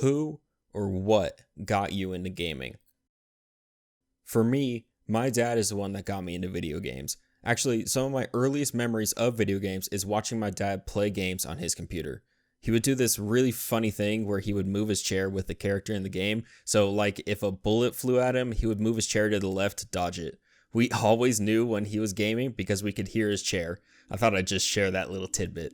who or what got you into gaming? For me, my dad is the one that got me into video games. Actually, some of my earliest memories of video games is watching my dad play games on his computer. He would do this really funny thing where he would move his chair with the character in the game. So like if a bullet flew at him, he would move his chair to the left to dodge it. We always knew when he was gaming because we could hear his chair. I thought I'd just share that little tidbit.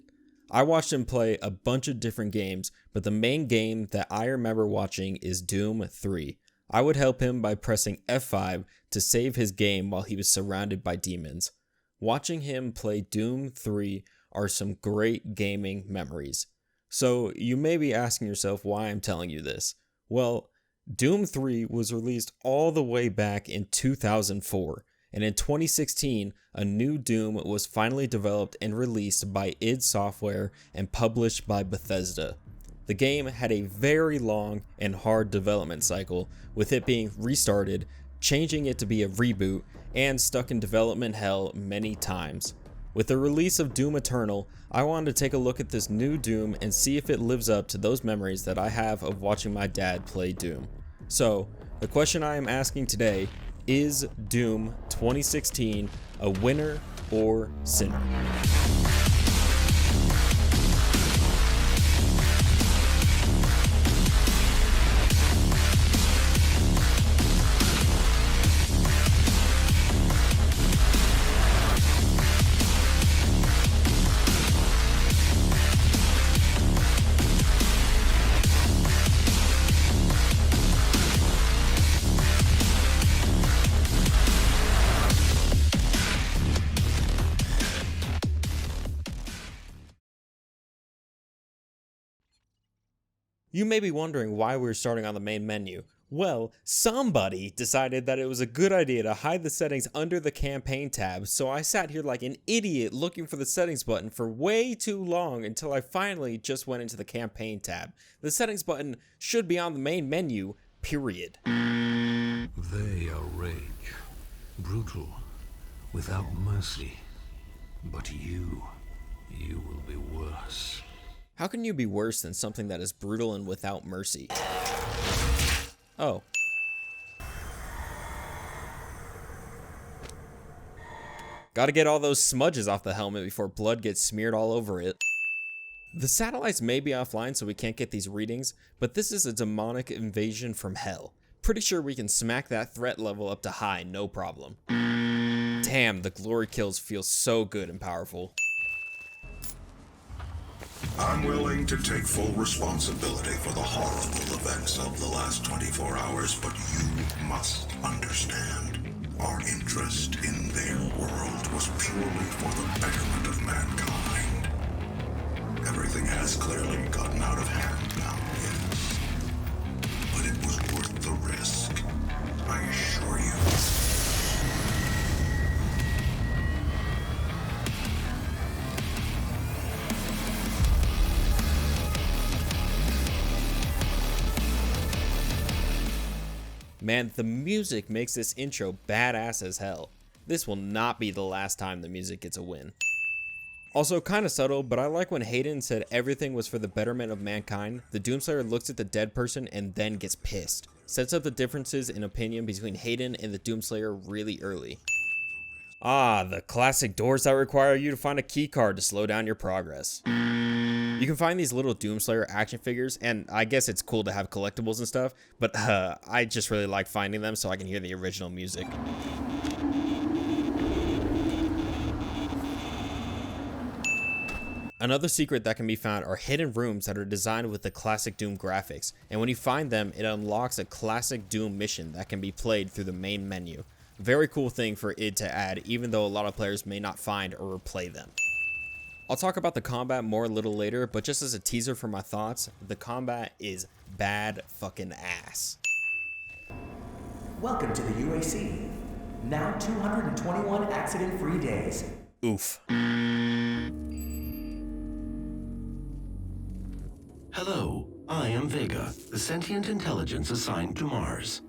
I watched him play a bunch of different games, but the main game that I remember watching is Doom 3. I would help him by pressing F5 to save his game while he was surrounded by demons. Watching him play Doom 3 are some great gaming memories. So you may be asking yourself why I'm telling you this. Well, Doom 3 was released all the way back in 2004, and in 2016, a new Doom was finally developed and released by id Software and published by Bethesda. The game had a very long and hard development cycle, with it being restarted, changing it to be a reboot, and stuck in development hell many times. With the release of Doom Eternal, I wanted to take a look at this new Doom and see if it lives up to those memories that I have of watching my dad play Doom. So, the question I am asking today, is Doom 2016 a winner or sinner? You may be wondering why we're starting on the main menu. Well, somebody decided that it was a good idea to hide the settings under the campaign tab, so I sat here like an idiot looking for the settings button for way too long until I finally just went into the campaign tab. The settings button should be on the main menu, period. They are rage, brutal, without mercy. But you will be worse. How can you be worse than something that is brutal and without mercy? Oh. Gotta get all those smudges off the helmet before blood gets smeared all over it. The satellites may be offline so we can't get these readings, but this is a demonic invasion from hell. Pretty sure we can smack that threat level up to high, no problem. Damn, the glory kills feel so good and powerful. I'm willing to take full responsibility for the horrible events of the last 24 hours, but you must understand. Our interest in their world was purely for the betterment of mankind. Everything has clearly gotten out of hand now, yes. But it was worth the risk, I assure you. Man, the music makes this intro badass as hell. This will not be the last time the music gets a win. Also, kinda subtle, but I like when Hayden said everything was for the betterment of mankind. The Doomslayer looks at the dead person and then gets pissed. Sets up the differences in opinion between Hayden and the Doomslayer really early. Ah, the classic doors that require you to find a key card to slow down your progress. You can find these little Doomslayer action figures, and I guess it's cool to have collectibles and stuff, but I just really like finding them so I can hear the original music. Another secret that can be found are hidden rooms that are designed with the classic Doom graphics, and when you find them, it unlocks a classic Doom mission that can be played through the main menu. Very cool thing for id to add, even though a lot of players may not find or replay them. I'll talk about the combat more a little later, but just as a teaser for my thoughts, the combat is bad fucking ass. Welcome to the UAC. Now 221 accident-free days. Oof. Hello, I am Vega, the sentient intelligence assigned to Mars.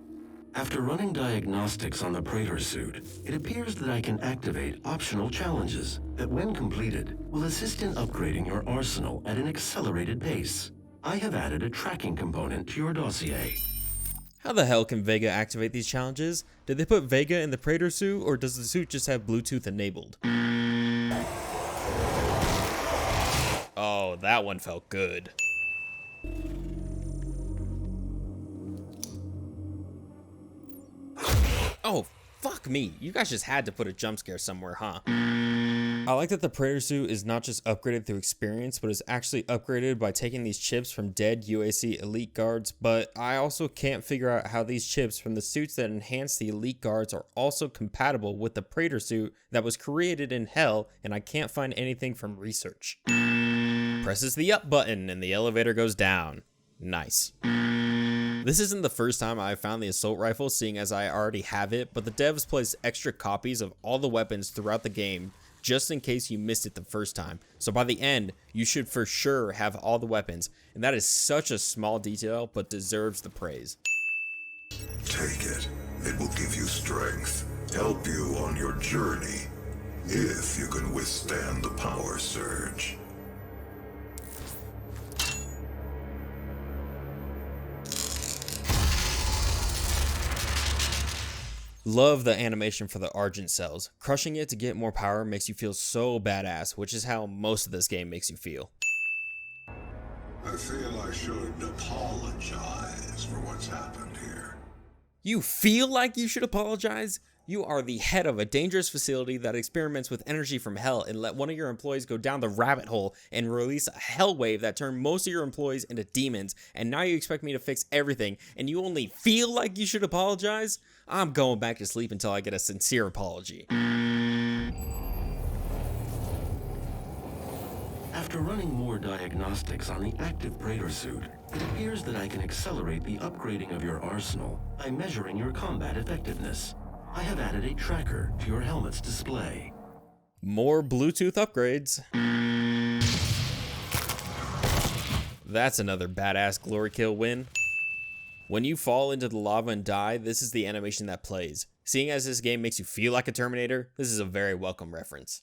After running diagnostics on the Praetor suit, it appears that I can activate optional challenges that, when completed, will assist in upgrading your arsenal at an accelerated pace. I have added a tracking component to your dossier. How the hell can Vega activate these challenges? Did they put Vega in the Praetor suit, or does the suit just have Bluetooth enabled? Oh, that one felt good. Oh, fuck me. You guys just had to put a jump scare somewhere, huh? I like that the Praetor suit is not just upgraded through experience, but is actually upgraded by taking these chips from dead UAC elite guards, but I also can't figure out how these chips from the suits that enhance the elite guards are also compatible with the Praetor suit that was created in Hell, and I can't find anything from research. Presses the up button and the elevator goes down. Nice. This isn't the first time I found the assault rifle, seeing as I already have it, but the devs placed extra copies of all the weapons throughout the game just in case you missed it the first time. So by the end, you should for sure have all the weapons, and that is such a small detail, but deserves the praise. Take it. It will give you strength, help you on your journey, if you can withstand the power surge. Love the animation for the Argent cells. Crushing it to get more power makes you feel so badass, which is how most of this game makes you feel. I feel I should apologize for what's happened here. You feel like you should apologize? You are the head of a dangerous facility that experiments with energy from hell and let one of your employees go down the rabbit hole and release a hell wave that turned most of your employees into demons, and now you expect me to fix everything and you only feel like you should apologize? I'm going back to sleep until I get a sincere apology. After running more diagnostics on the active Praetor suit, it appears that I can accelerate the upgrading of your arsenal by measuring your combat effectiveness. I have added a tracker to your helmet's display. More Bluetooth upgrades. That's another badass glory kill win. When you fall into the lava and die, this is the animation that plays. Seeing as this game makes you feel like a Terminator, this is a very welcome reference.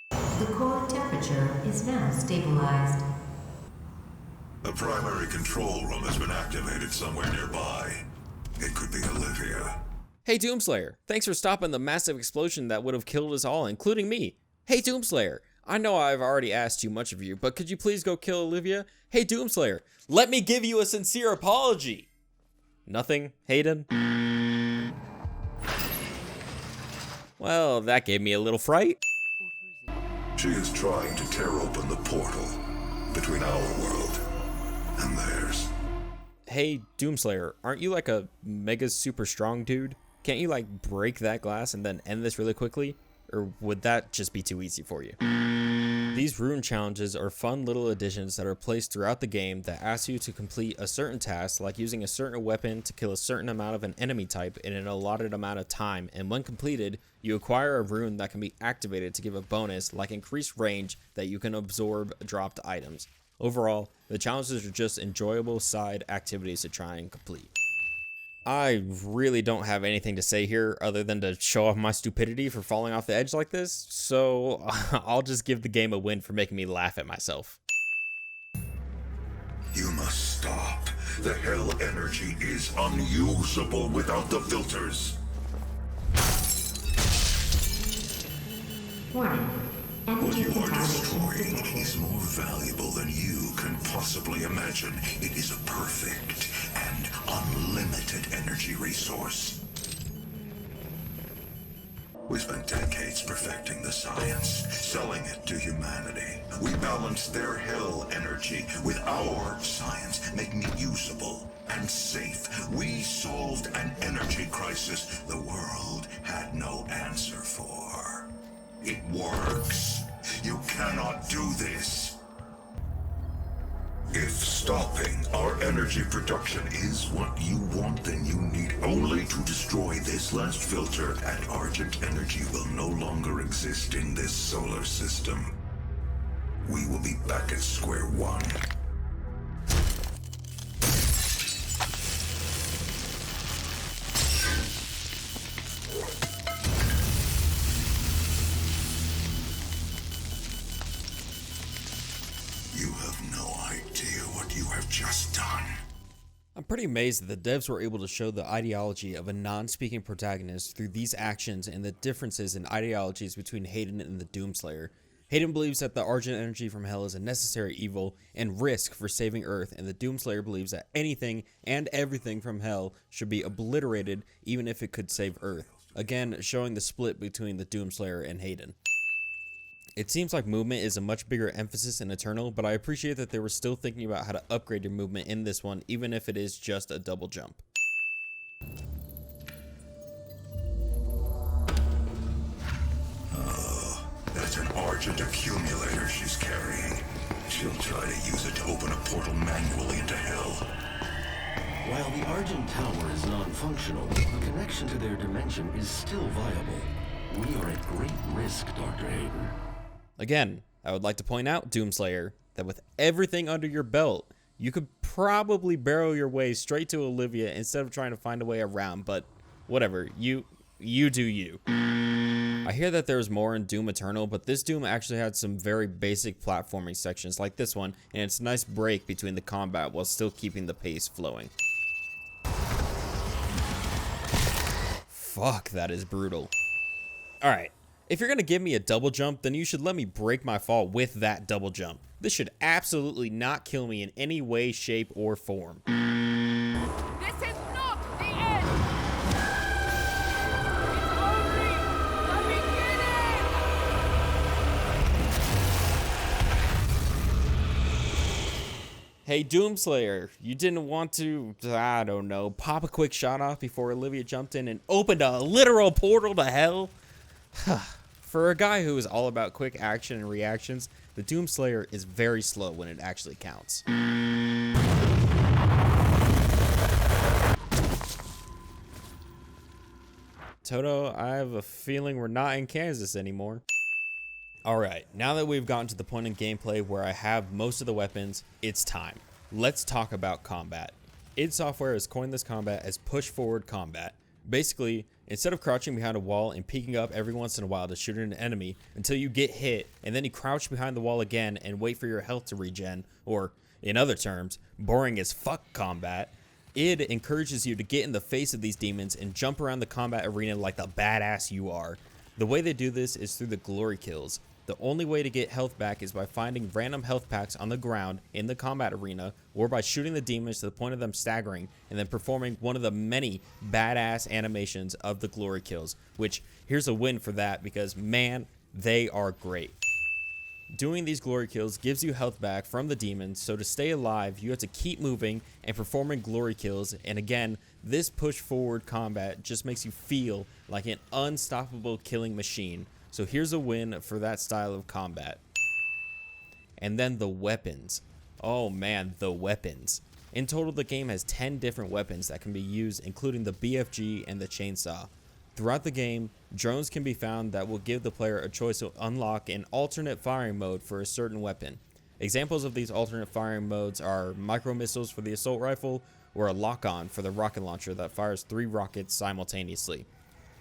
The core temperature is now stabilized. The primary control room has been activated somewhere nearby. It could be Olivia. Hey Doomslayer, thanks for stopping the massive explosion that would have killed us all, including me. Hey Doomslayer, I know I've already asked too much of you, but could you please go kill Olivia? Hey Doomslayer, let me give you a sincere apology. Nothing, Hayden? Well, that gave me a little fright. She is trying to tear open the portal between our world and theirs. Hey Doomslayer, aren't you like a mega super strong dude? Can't you like break that glass and then end this really quickly? Or would that just be too easy for you? These rune challenges are fun little additions that are placed throughout the game that ask you to complete a certain task, like using a certain weapon to kill a certain amount of an enemy type in an allotted amount of time, and when completed, you acquire a rune that can be activated to give a bonus like increased range that you can absorb dropped items. Overall, the challenges are just enjoyable side activities to try and complete. I really don't have anything to say here other than to show off my stupidity for falling off the edge like this, so I'll just give the game a win for making me laugh at myself. You must stop. The hell energy is unusable without the filters. Warning. What Energy you are contamination destroying is more valuable than you can possibly imagine. It is a perfect and unlimited energy resource. We spent decades perfecting the science, selling it to humanity. We balanced their hell energy with our science, making it usable and safe. We solved an energy crisis the world had no answer for. It works. You cannot do this. If stopping our energy production is what you want, then you need only to destroy this last filter, and Argent energy will no longer exist in this solar system. We will be back at square one. You have no idea what you pretty amazed that the devs were able to show the ideology of a non-speaking protagonist through these actions and the differences in ideologies between Hayden and the Doomslayer. Hayden believes that the Argent energy from hell is a necessary evil and risk for saving Earth, and the Doomslayer believes that anything and everything from hell should be obliterated even if it could save Earth. Again, showing the split between the Doomslayer and Hayden. It seems like movement is a much bigger emphasis in Eternal, but I appreciate that they were still thinking about how to upgrade your movement in this one, even if it is just a double jump. That's an Argent accumulator she's carrying. She'll try to use it to open a portal manually into hell. While the Argent Tower is non-functional, a connection to their dimension is still viable. We are at great risk, Dr. Hayden. Again, I would like to point out, Doomslayer, that with everything under your belt, you could probably barrel your way straight to Olivia instead of trying to find a way around, but whatever, you do you. I hear that there's more in Doom Eternal, but this Doom actually had some very basic platforming sections like this one, and it's a nice break between the combat while still keeping the pace flowing. Fuck, that is brutal. Alright, if you're gonna give me a double jump, then you should let me break my fall with that double jump. This should absolutely not kill me in any way, shape, or form. This is not the end! It's only the beginning! Hey Doomslayer, you didn't want to, I don't know, pop a quick shot off before Olivia jumped in and opened a literal portal to hell? For a guy who is all about quick action and reactions, the Doomslayer is very slow when it actually counts. Toto, I have a feeling we're not in Kansas anymore. Alright, now that we've gotten to the point in gameplay where I have most of the weapons, it's time. Let's talk about combat. id Software has coined this combat as push forward combat. Basically, instead of crouching behind a wall and peeking up every once in a while to shoot at an enemy until you get hit, and then you crouch behind the wall again and wait for your health to regen, or in other terms, boring as fuck combat, id encourages you to get in the face of these demons and jump around the combat arena like the badass you are. The way they do this is through the glory kills. The only way to get health back is by finding random health packs on the ground in the combat arena, or by shooting the demons to the point of them staggering, and then performing one of the many badass animations of the glory kills, which here's a win for that because man, they are great. Doing these glory kills gives you health back from the demons, so to stay alive you have to keep moving and performing glory kills, and again, this push forward combat just makes you feel like an unstoppable killing machine. So here's a win for that style of combat. And then the weapons. Oh man, the weapons. In total, the game has 10 different weapons that can be used, including the BFG and the chainsaw. Throughout the game, drones can be found that will give the player a choice to unlock an alternate firing mode for a certain weapon. Examples of these alternate firing modes are micro missiles for the assault rifle, or a lock-on for the rocket launcher that fires 3 rockets simultaneously.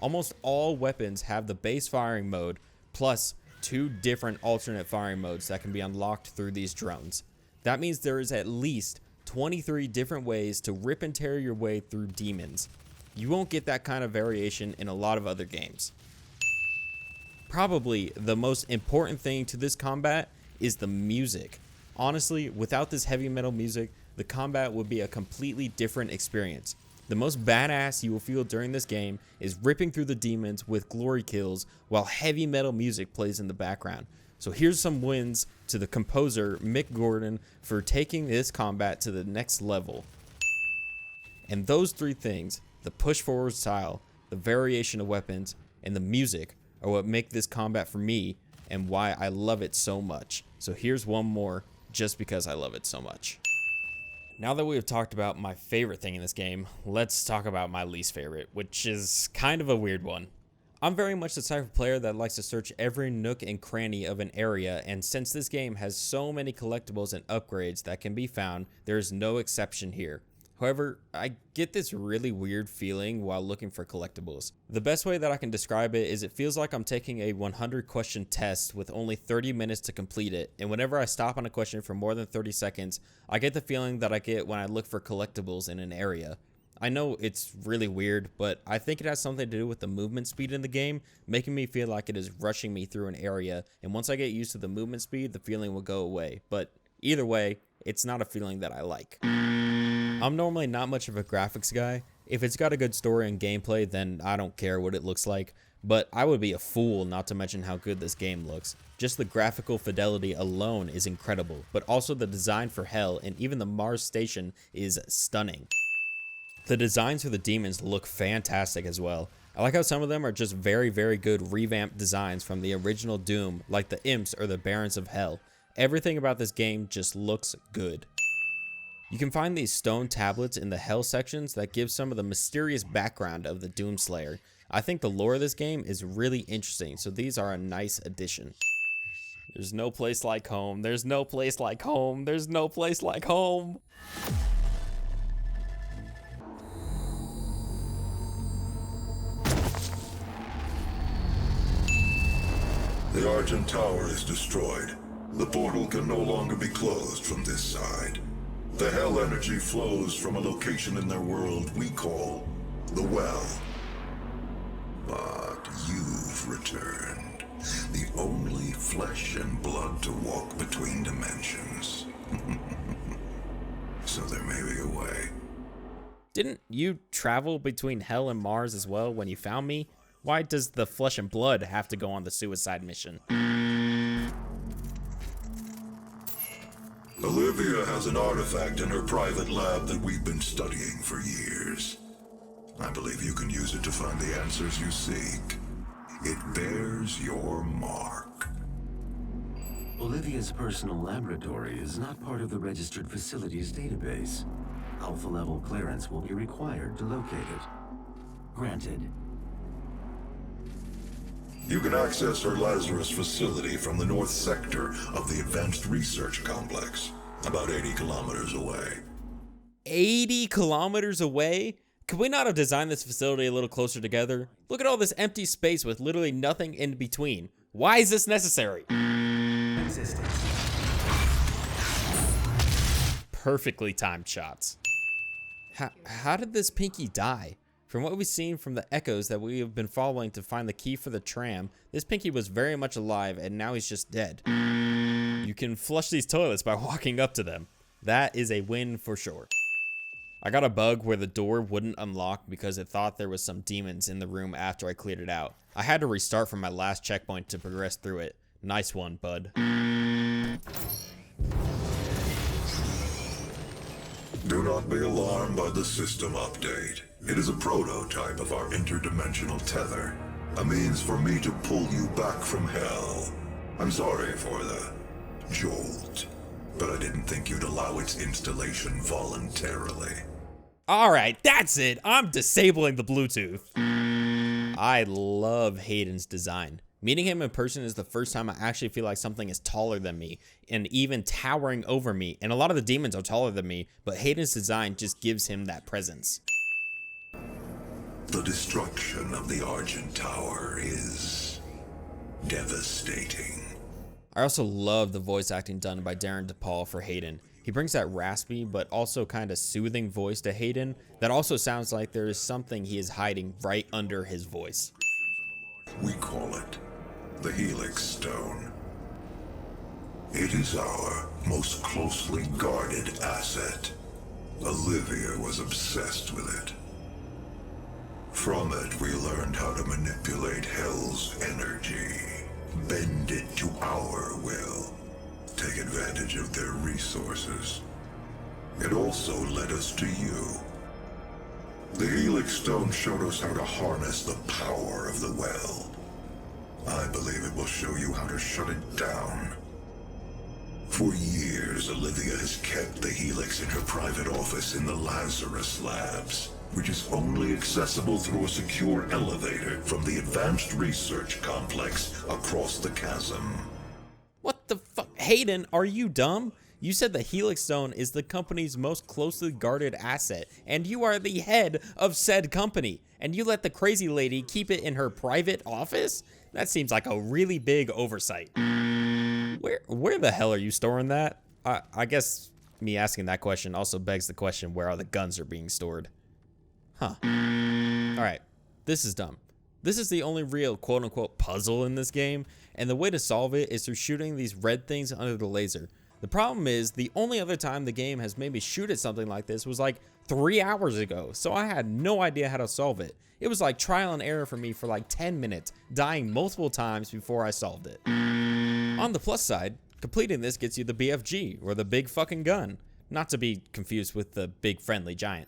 Almost all weapons have the base firing mode, plus 2 different alternate firing modes that can be unlocked through these drones. That means there is at least 23 different ways to rip and tear your way through demons. You won't get that kind of variation in a lot of other games. Probably the most important thing to this combat is the music. Honestly, without this heavy metal music, the combat would be a completely different experience. The most badass you will feel during this game is ripping through the demons with glory kills while heavy metal music plays in the background. So here's some wins to the composer Mick Gordon for taking this combat to the next level. And those 3 things, the push forward style, the variation of weapons, and the music, are what make this combat for me and why I love it so much. So here's one more just because I love it so much. Now that we have talked about my favorite thing in this game, let's talk about my least favorite, which is kind of a weird one. I'm very much the type of player that likes to search every nook and cranny of an area, and since this game has so many collectibles and upgrades that can be found, there is no exception here. However, I get this really weird feeling while looking for collectibles. The best way that I can describe it is it feels like I'm taking a 100 question test with only 30 minutes to complete it, and whenever I stop on a question for more than 30 seconds, I get the feeling that I get when I look for collectibles in an area. I know it's really weird, but I think it has something to do with the movement speed in the game, making me feel like it is rushing me through an area, and once I get used to the movement speed, the feeling will go away. But either way, it's not a feeling that I like. I'm normally not much of a graphics guy. If it's got a good story and gameplay, then I don't care what it looks like, but I would be a fool not to mention how good this game looks. Just the graphical fidelity alone is incredible, but also the design for Hell and even the Mars station is stunning. The designs for the demons look fantastic as well. I like how some of them are just very good revamped designs from the original Doom, like the Imps or the Barons of Hell. Everything about this game just looks good. You can find these stone tablets in the Hell sections that give some of the mysterious background of the Doomslayer. I think the lore of this game is really interesting, so these are a nice addition. There's no place like home, there's no place like home, there's no place like home. The Argent Tower is destroyed. The portal can no longer be closed from this side. The Hell energy flows from a location in their world we call the Well. But you've returned. The only flesh and blood to walk between dimensions. So there may be a way. Didn't you travel between Hell and Mars as well when you found me? Why does the flesh and blood have to go on the suicide mission? Olivia has an artifact in her private lab that we've been studying for years. I believe you can use it to find the answers you seek. It bears your mark. Olivia's personal laboratory is not part of the registered facilities database. Alpha level clearance will be required to locate it. Granted. You can access her Lazarus facility from the north sector of the Advanced Research Complex, about 80 kilometers away. 80 kilometers away? Could we not have designed this facility a little closer together? Look at all this empty space with literally nothing in between. Why is this necessary? Existence. Perfectly timed shots. How did this Pinky die? From what we've seen from the echoes that we have been following to find the key for the tram, this Pinky was very much alive and now he's just dead. You can flush these toilets by walking up to them. That is a win for sure. I got a bug where the door wouldn't unlock because it thought there was some demons in the room after I cleared it out. I had to restart from my last checkpoint to progress through it. Nice one, bud. Do not be alarmed by the system update. It is a prototype of our interdimensional tether, a means for me to pull you back from Hell. I'm sorry for the jolt, but I didn't think you'd allow its installation voluntarily. Alright, that's it. I'm disabling the Bluetooth. I love Hayden's design. Meeting him in person is the first time I actually feel like something is taller than me and even towering over me. And a lot of the demons are taller than me, but Hayden's design just gives him that presence. The destruction of the Argent Tower is devastating. I also love the voice acting done by Darren DePaul for Hayden. He brings that raspy but also kind of soothing voice to Hayden that also sounds like there is something he is hiding right under his voice. We call it the Helix Stone. It is our most closely guarded asset. Olivia was obsessed with it. From it, we learned how to manipulate Hell's energy, bend it to our will, take advantage of their resources. It also led us to you. The Helix Stone showed us how to harness the power of the well. I believe it will show you how to shut it down. For years, Olivia has kept the Helix in her private office in the Lazarus Labs, which is only accessible through a secure elevator from the Advanced Research Complex across the chasm. What the fuck? Hayden, are you dumb? You said the Helix Stone is the company's most closely guarded asset, and you are the head of said company, and you let the crazy lady keep it in her private office? That seems like a really big oversight. Where the hell are you storing that? I guess me asking that question also begs the question where all the guns are being stored. Huh. Alright, this is dumb. This is the only real quote-unquote puzzle in this game, and the way to solve it is through shooting these red things under the laser. The problem is, the only other time the game has made me shoot at something like this was like 3 hours ago, so I had no idea how to solve it. It was like trial and error for me for like 10 minutes, dying multiple times before I solved it. On the plus side, completing this gets you the BFG, or the big fucking gun, not to be confused with the big friendly giant.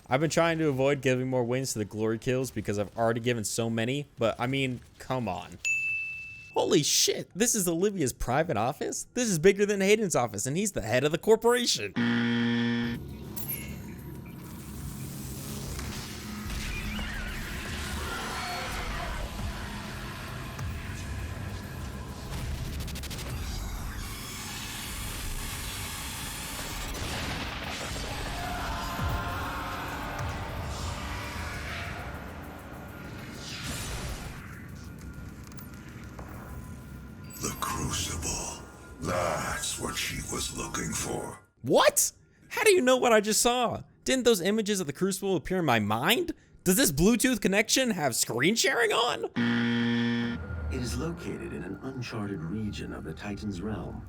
I've been trying to avoid giving more wins to the glory kills because I've already given so many, but I mean, come on. Holy shit, this is Olivia's private office? This is bigger than Hayden's office, and he's the head of the corporation. The Crucible. That's what she was looking for. What? How do you know what I just saw? Didn't those images of the Crucible appear in my mind? Does this Bluetooth connection have screen sharing on? It is located in an uncharted region of the Titan's realm,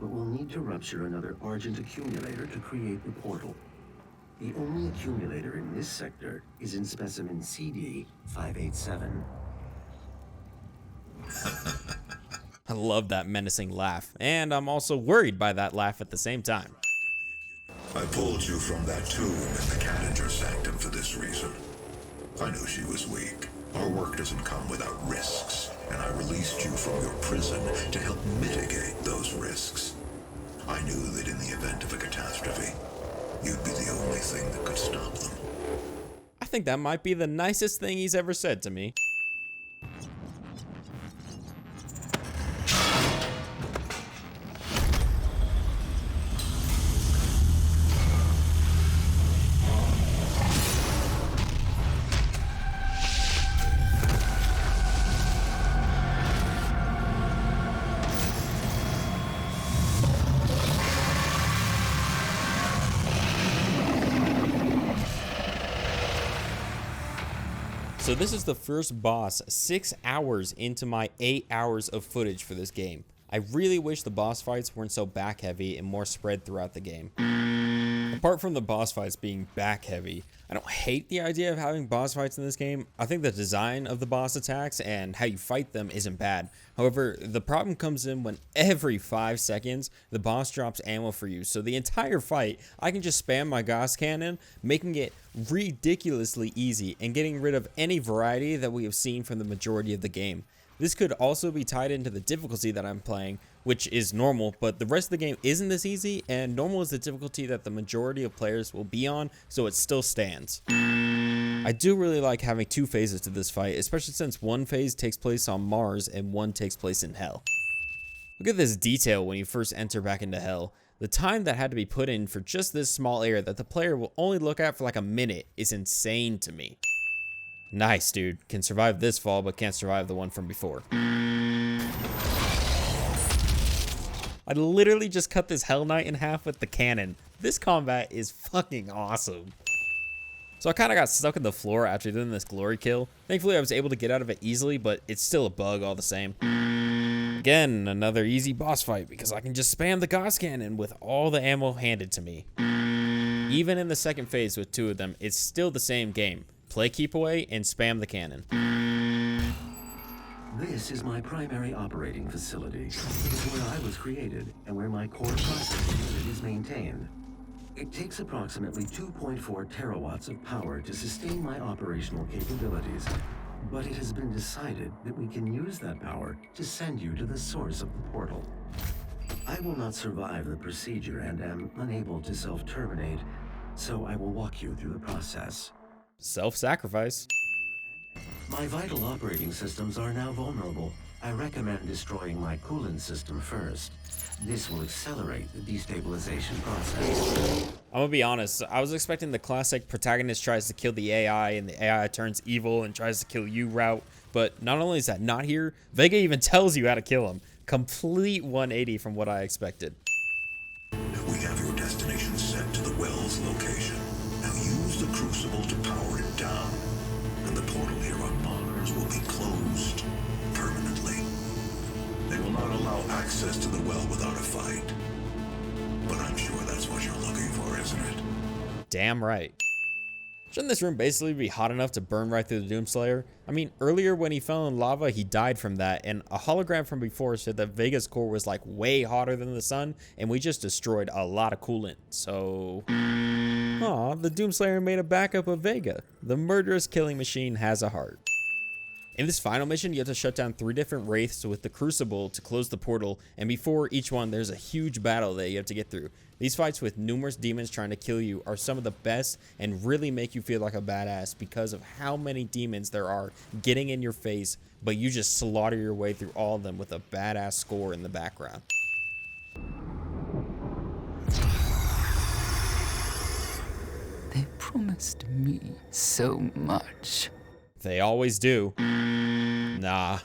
but we'll need to rupture another Argent accumulator to create the portal. The only accumulator in this sector is in specimen CD 587. I love that menacing laugh, and I'm also worried by that laugh at the same time. I pulled you from that tomb in the Canninger Sanctum for this reason. I knew she was weak. Our work doesn't come without risks, and I released you from your prison to help mitigate those risks. I knew that in the event of a catastrophe, you'd be the only thing that could stop them. I think that might be the nicest thing he's ever said to me. So this is the first boss 6 hours into my 8 hours of footage for this game. I really wish the boss fights weren't so back heavy and more spread throughout the game. Apart from the boss fights being back heavy, I don't hate the idea of having boss fights in this game. I think the design of the boss attacks and how you fight them isn't bad. However, the problem comes in when every 5 seconds the boss drops ammo for you. So the entire fight, I can just spam my Gauss cannon, making it ridiculously easy and getting rid of any variety that we have seen from the majority of the game. This could also be tied into the difficulty that I'm playing, which is normal, but the rest of the game isn't this easy, and normal is the difficulty that the majority of players will be on, so it still stands. I do really like having 2 phases to this fight, especially since one phase takes place on Mars and one takes place in Hell. Look at this detail when you first enter back into Hell. The time that had to be put in for just this small area that the player will only look at for like a minute is insane to me. Nice, dude. Can survive this fall, but can't survive the one from before. I literally just cut this Hell Knight in half with the cannon. This combat is fucking awesome. So I kind of got stuck in the floor after doing this glory kill. Thankfully, I was able to get out of it easily, but it's still a bug all the same. Again, another easy boss fight because I can just spam the Gauss cannon with all the ammo handed to me. Even in the second phase with 2 of them, it's still the same game. Play keep away and spam the cannon. This is my primary operating facility. It is where I was created and where my core processing unit is maintained. It takes approximately 2.4 terawatts of power to sustain my operational capabilities, but it has been decided that we can use that power to send you to the source of the portal. I will not survive the procedure and am unable to self-terminate, so I will walk you through the process. Self-sacrifice. My vital operating systems are now vulnerable. I recommend destroying my coolant system first. This will accelerate the destabilization process. I'm gonna be honest, I was expecting the classic protagonist tries to kill the AI and the AI turns evil and tries to kill you route, but not only is that not here, Vega even tells you how to kill him. Complete 180 from what I expected. We have your destination set to the well's location. Now use the crucible to power it down, and the portal here on Mars will be closed permanently. They will not allow access to the well without a fight. But I'm sure that's what you're looking for, isn't it? Damn right. Shouldn't this room basically be hot enough to burn right through the Doomslayer? I mean, earlier when he fell in lava, he died from that, and a hologram from before said that Vega's core was like way hotter than the sun, and we just destroyed a lot of coolant, so... Aw, the Doomslayer made a backup of Vega. The murderous killing machine has a heart. In this final mission, you have to shut down 3 different wraiths with the crucible to close the portal, and before each one, there's a huge battle that you have to get through. These fights with numerous demons trying to kill you are some of the best and really make you feel like a badass because of how many demons there are getting in your face, but you just slaughter your way through all of them with a badass score in the background. They promised me so much. They always do. Nah.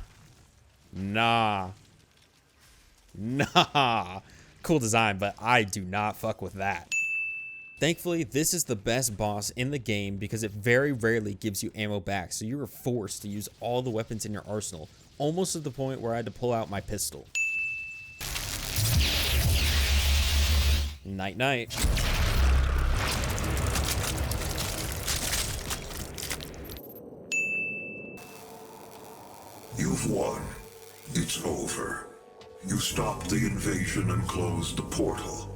Cool design, but I do not fuck with that. Thankfully, this is the best boss in the game because it very rarely gives you ammo back, so you are forced to use all the weapons in your arsenal, almost to the point where I had to pull out my pistol. Night night. You've won. It's over. You stopped the invasion and closed the portal.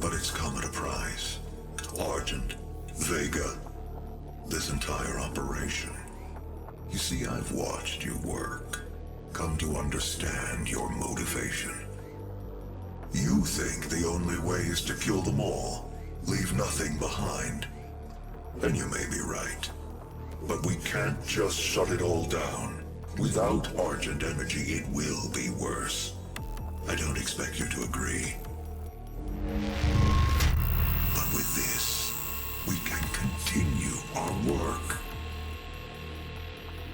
But it's come at a price. Argent, Vega, this entire operation. You see, I've watched you work, come to understand your motivation. You think the only way is to kill them all, leave nothing behind. And you may be right. But we can't just shut it all down. Without Argent energy, it will be worse. I don't expect you to agree. But with this, we can continue our work.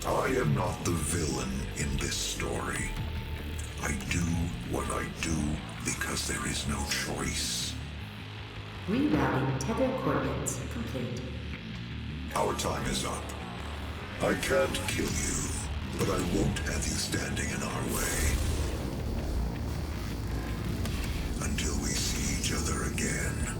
I am not the villain in this story. I do what I do because there is no choice. Rerouting tether coordinates complete. Our time is up. I can't kill you, but I won't have you standing in our way. Until we see each other again.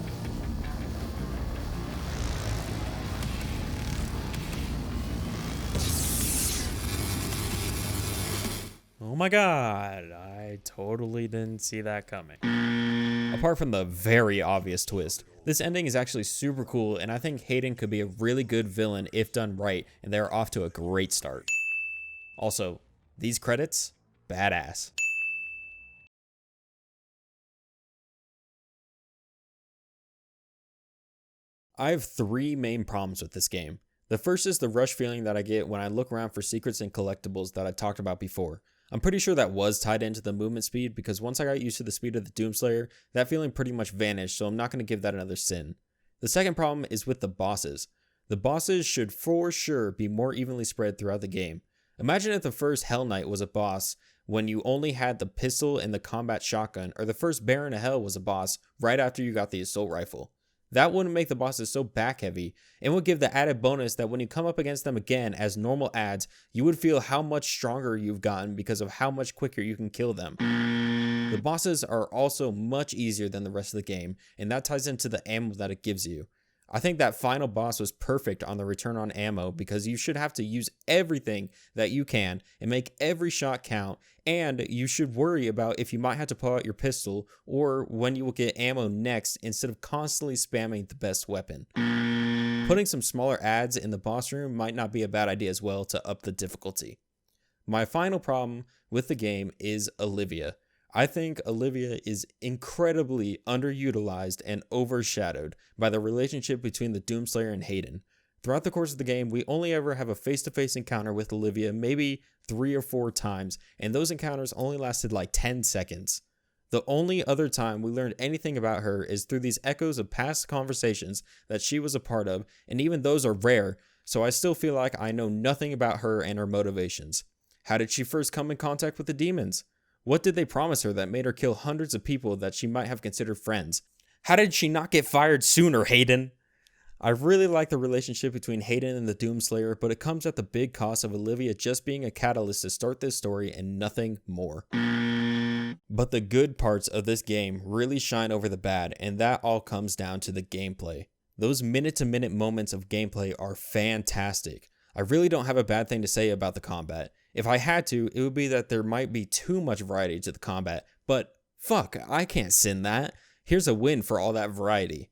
Oh my god, I totally didn't see that coming. Apart from the very obvious twist, this ending is actually super cool, and I think Hayden could be a really good villain if done right, and they're off to a great start. Also, these credits, badass. I have 3 main problems with this game. The first is the rush feeling that I get when I look around for secrets and collectibles that I talked about before. I'm pretty sure that was tied into the movement speed because once I got used to the speed of the Doomslayer, that feeling pretty much vanished, so I'm not going to give that another sin. The second problem is with the bosses. The bosses should for sure be more evenly spread throughout the game. Imagine if the first Hell Knight was a boss when you only had the pistol and the combat shotgun, or the first Baron of Hell was a boss right after you got the assault rifle. That wouldn't make the bosses so back heavy, and would give the added bonus that when you come up against them again as normal adds, you would feel how much stronger you've gotten because of how much quicker you can kill them. The bosses are also much easier than the rest of the game, and that ties into the ammo that it gives you. I think that final boss was perfect on the return on ammo because you should have to use everything that you can and make every shot count, and you should worry about if you might have to pull out your pistol or when you will get ammo next instead of constantly spamming the best weapon. Putting some smaller adds in the boss room might not be a bad idea as well to up the difficulty. My final problem with the game is Olivia. I think Olivia is incredibly underutilized and overshadowed by the relationship between the Doomslayer and Hayden. Throughout the course of the game, we only ever have a face-to-face encounter with Olivia maybe 3 or 4 times, and those encounters only lasted like 10 seconds. The only other time we learned anything about her is through these echoes of past conversations that she was a part of, and even those are rare, so I still feel like I know nothing about her and her motivations. How did she first come in contact with the demons? What did they promise her that made her kill hundreds of people that she might have considered friends? How did she not get fired sooner, Hayden? I really like the relationship between Hayden and the Doomslayer, but it comes at the big cost of Olivia just being a catalyst to start this story and nothing more. But the good parts of this game really shine over the bad, and that all comes down to the gameplay. Those minute-to-minute moments of gameplay are fantastic. I really don't have a bad thing to say about the combat. If I had to, it would be that there might be too much variety to the combat, but fuck, I can't sin that. Here's a win for all that variety.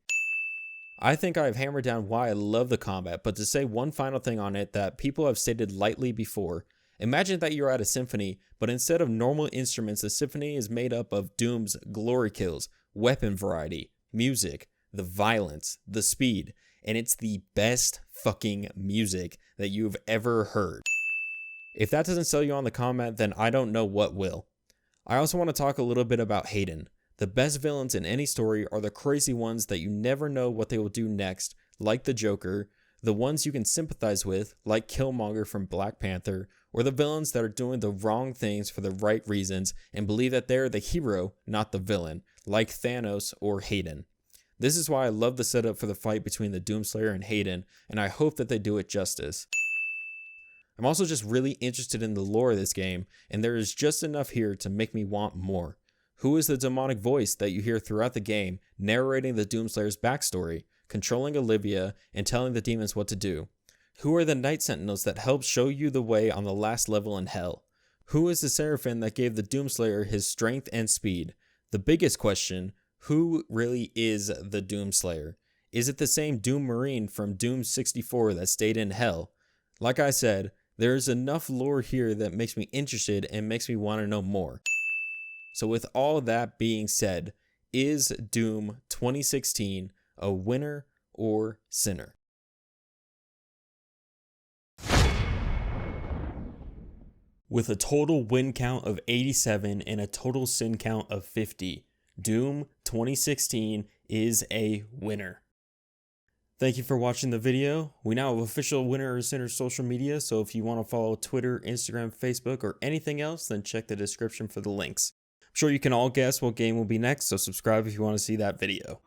I think I've hammered down why I love the combat, but to say one final thing on it that people have stated lightly before, imagine that you're at a symphony, but instead of normal instruments, the symphony is made up of Doom's glory kills, weapon variety, music, the violence, the speed, and it's the best fucking music that you've ever heard. If that doesn't sell you on the combat, then I don't know what will. I also want to talk a little bit about Hayden. The best villains in any story are the crazy ones that you never know what they will do next, like the Joker, the ones you can sympathize with, like Killmonger from Black Panther, or the villains that are doing the wrong things for the right reasons and believe that they're the hero, not the villain, like Thanos or Hayden. This is why I love the setup for the fight between the Doomslayer and Hayden, and I hope that they do it justice. I'm also just really interested in the lore of this game, and there is just enough here to make me want more. Who is the demonic voice that you hear throughout the game, narrating the Doomslayer's backstory, controlling Olivia, and telling the demons what to do? Who are the Night Sentinels that help show you the way on the last level in Hell? Who is the Seraphim that gave the Doomslayer his strength and speed? The biggest question, who really is the Doomslayer? Is it the same Doom Marine from Doom 64 that stayed in Hell? Like I said, there is enough lore here that makes me interested and makes me want to know more. So with all that being said, is Doom 2016 a winner or sinner? With a total win count of 87 and a total sin count of 50, Doom 2016 is a winner. Thank you for watching the video. We now have official winner or sinner social media, so if you want to follow Twitter, Instagram, Facebook, or anything else, then check the description for the links. I'm sure you can all guess what game will be next, so subscribe if you want to see that video.